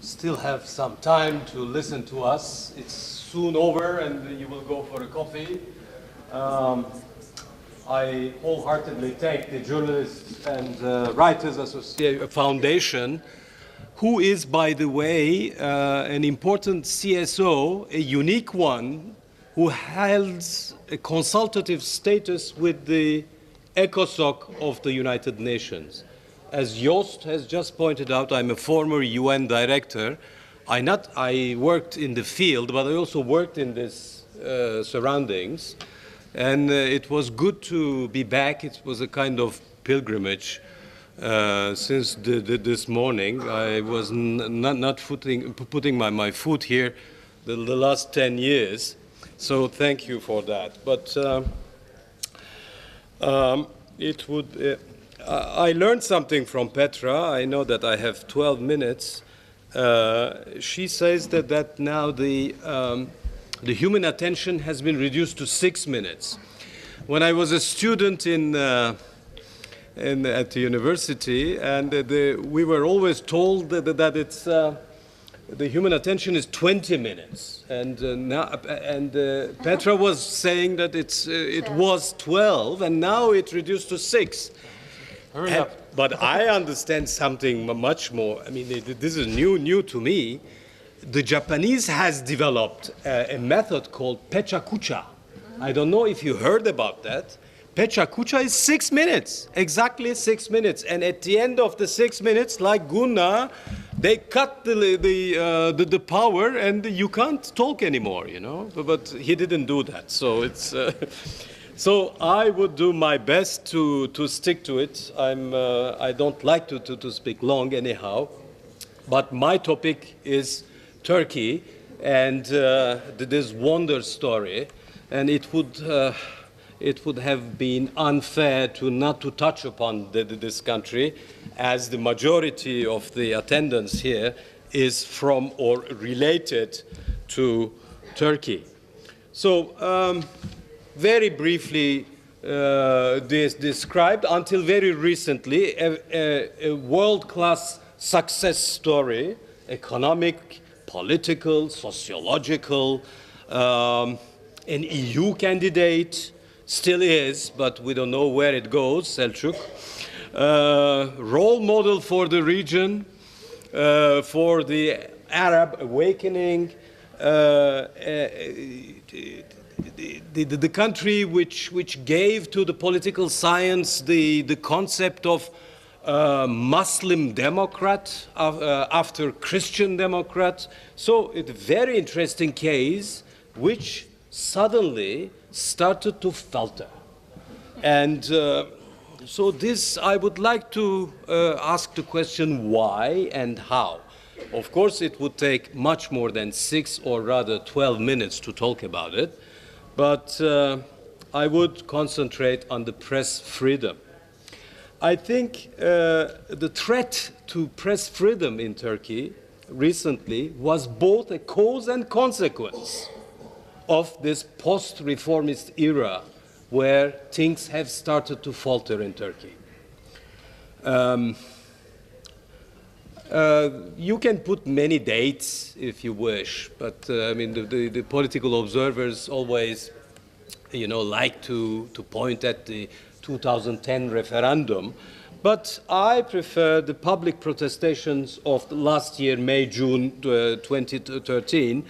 still have some time to listen to us. It's soon over and you will go for a coffee. I wholeheartedly thank the Journalists and Writers Association Foundation, who is, by the way, an important CSO, a unique one, who holds a consultative status with the ECOSOC of the United Nations. As Joost has just pointed out, I'm a former UN director. I worked in the field, but I also worked in these surroundings. And it was good to be back. It was a kind of pilgrimage since this morning. I was not putting my foot here the last 10 years. So thank you for that. But I learned something from Petra. I know that I have 12 minutes. She says that now the human attention has been reduced to 6 minutes. When I was a student at the university, and we were always told that it's the human attention is 20 minutes, and Petra was saying that it was 12, and now it reduced to 6. Hurry up. But I understand something much more. I mean, this is new to me. The Japanese has developed a method called pechakucha. I don't know if you heard about that. Pechakucha is 6 minutes, exactly 6 minutes. And at the end of the 6 minutes, like Gunnar, they cut the power and you can't talk anymore, you know. But he didn't do that, so it's. So I would do my best to stick to it. I don't like to speak long anyhow, but my topic is Turkey and this wonder story, and it would have been unfair not to touch upon this country, as the majority of the attendance here is from or related to Turkey. So very briefly described, until very recently, a world-class success story, economic, political, sociological, an EU candidate, still is, but we don't know where it goes, Selçuk. Role model for the region, for the Arab awakening, the country which gave to the political science the concept of Muslim Democrat after Christian Democrat. So it's a very interesting case which suddenly started to falter. And so this, I would like to ask the question why and how. Of course, it would take much more than 6 or rather 12 minutes to talk about it, but I would concentrate on the press freedom. I think the threat to press freedom in Turkey recently was both a cause and consequence of this post-reformist era where things have started to falter in Turkey. You can put many dates if you wish, but I mean the political observers always, you know, like to point at the 2010 referendum, but I prefer the public protestations of last year, May, June 2013,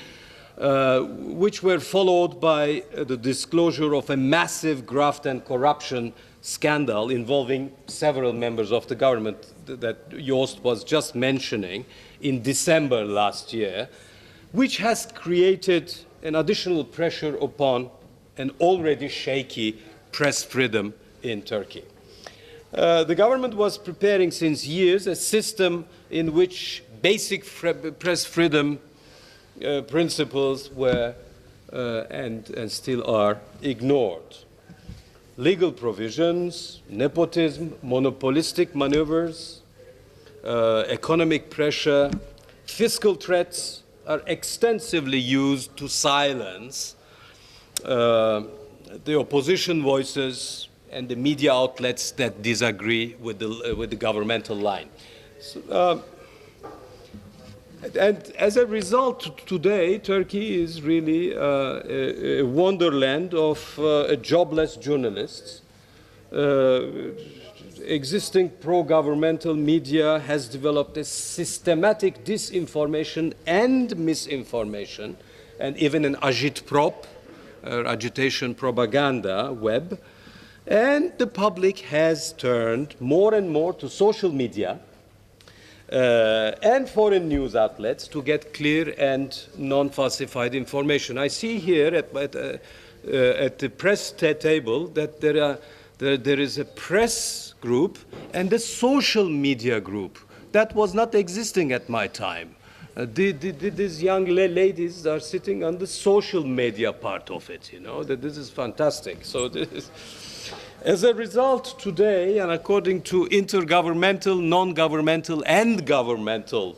which were followed by the disclosure of a massive graft and corruption scandal involving several members of the government that Joost was just mentioning in December last year, which has created an additional pressure upon an already shaky press freedom in Turkey. The government was preparing since years a system in which basic press freedom principles were and still are ignored. Legal provisions, nepotism, monopolistic maneuvers, economic pressure, fiscal threats are extensively used to silence the opposition voices and the media outlets that disagree with the governmental line. So, And as a result, today, Turkey is really a wonderland of jobless journalists. Existing pro-governmental media has developed a systematic disinformation and misinformation, and even an agitprop, agitation propaganda web. And the public has turned more and more to social media and foreign news outlets to get clear and non-falsified information. I see here at the press table that there is a press group and a social media group. That was not existing at my time. These young ladies are sitting on the social media part of it, you know. This is fantastic. So this is, as a result, today, and according to intergovernmental, non-governmental, and governmental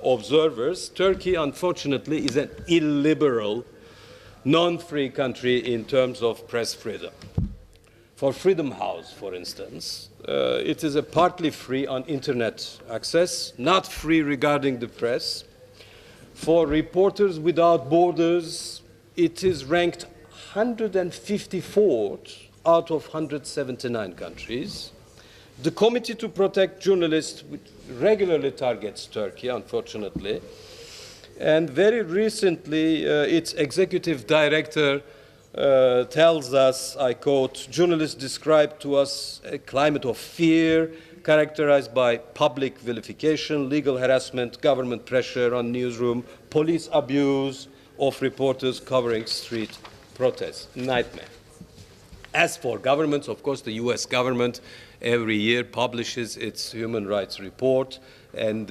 observers, Turkey, unfortunately, is an illiberal, non-free country in terms of press freedom. For Freedom House, for instance, it is a partly free on internet access, not free regarding the press. For Reporters Without Borders, it is ranked 154th out of 179 countries. The Committee to Protect Journalists regularly targets Turkey, unfortunately. And very recently, its executive director tells us, I quote, journalists describe to us a climate of fear characterized by public vilification, legal harassment, government pressure on newsroom, police abuse of reporters covering street protests. Nightmare. As for governments, of course, the US government every year publishes its human rights report, and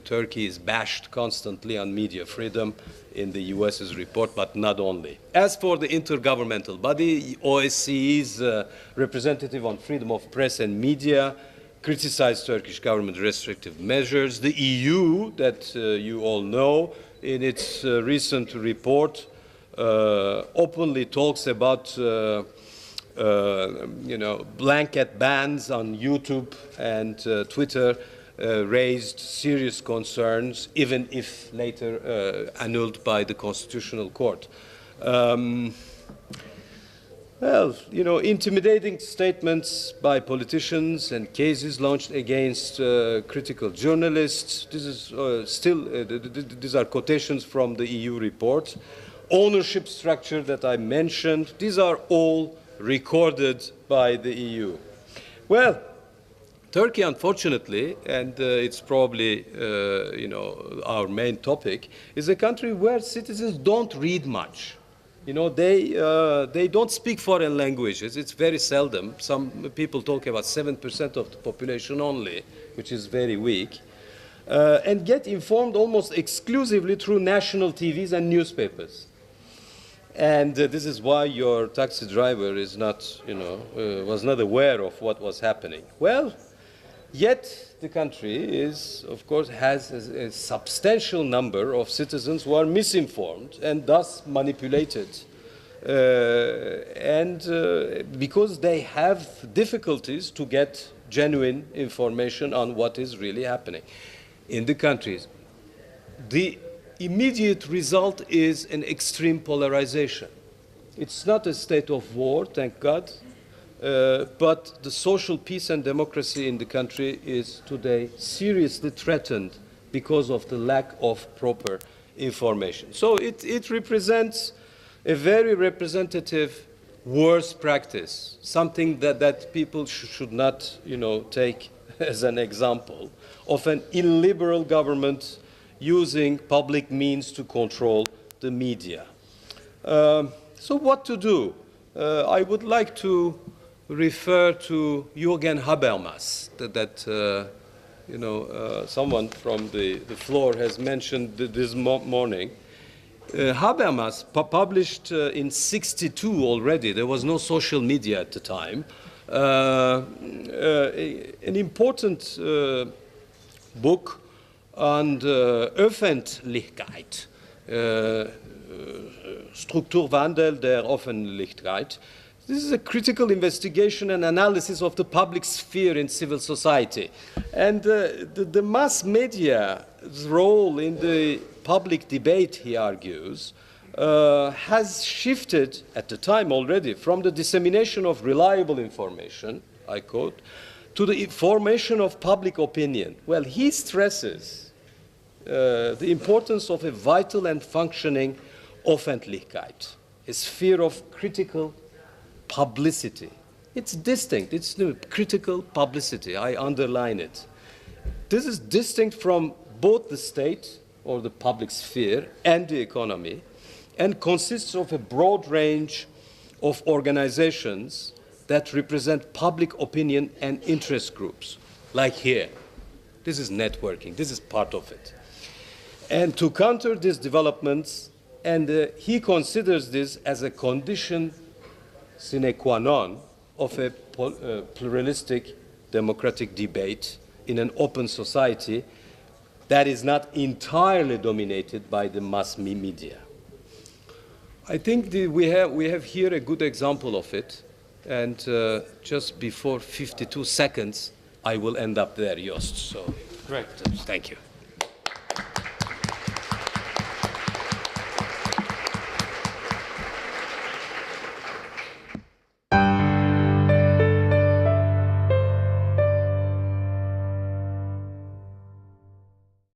Turkey is bashed constantly on media freedom in the US's report, but not only. As for the intergovernmental body, OSCE's representative on freedom of press and media criticized Turkish government restrictive measures. The EU, that you all know, in its recent report, openly talks about blanket bans on YouTube and Twitter raised serious concerns, even if later annulled by the Constitutional Court. Intimidating statements by politicians and cases launched against critical journalists. This is these are quotations from the EU report. Ownership structure that I mentioned, these are all recorded by the EU. Well, Turkey, unfortunately, and it's probably our main topic, is a country where citizens don't read much. You know, they don't speak foreign languages. It's very seldom. Some people talk about 7% of the population only, which is very weak, and get informed almost exclusively through national TVs and newspapers. And this is why your taxi driver is not, was not aware of what was happening. Well, yet the country is, of course, has a substantial number of citizens who are misinformed and thus manipulated. Because they have difficulties to get genuine information on what is really happening in the countries. The immediate result is an extreme polarization. It's not a state of war, thank God, but the social peace and democracy in the country is today seriously threatened because of the lack of proper information. So it represents a very representative worst practice, something that people should not, take as an example of an illiberal government using public means to control the media. So what to do? I would like to refer to Jürgen Habermas, that someone from the floor has mentioned this morning. Habermas published in '62 already, there was no social media at the time, an important book on Öffentlichkeit, Strukturwandel der Öffentlichkeit. This is a critical investigation and analysis of the public sphere in civil society. And the mass media's role in the public debate, he argues, has shifted at the time already from the dissemination of reliable information, I quote, to the formation of public opinion. Well, he stresses the importance of a vital and functioning Öffentlichkeit, a sphere of critical publicity. It's distinct, it's critical publicity, I underline it. This is distinct from both the state, or the public sphere, and the economy, and consists of a broad range of organizations that represent public opinion and interest groups, like here. This is networking, this is part of it. And to counter these developments, and he considers this as a condition sine qua non of a pluralistic democratic debate in an open society that is not entirely dominated by the mass media. I think we have here a good example of it, and just before 52 seconds, I will end up there, Joost. So, Great. Thank you.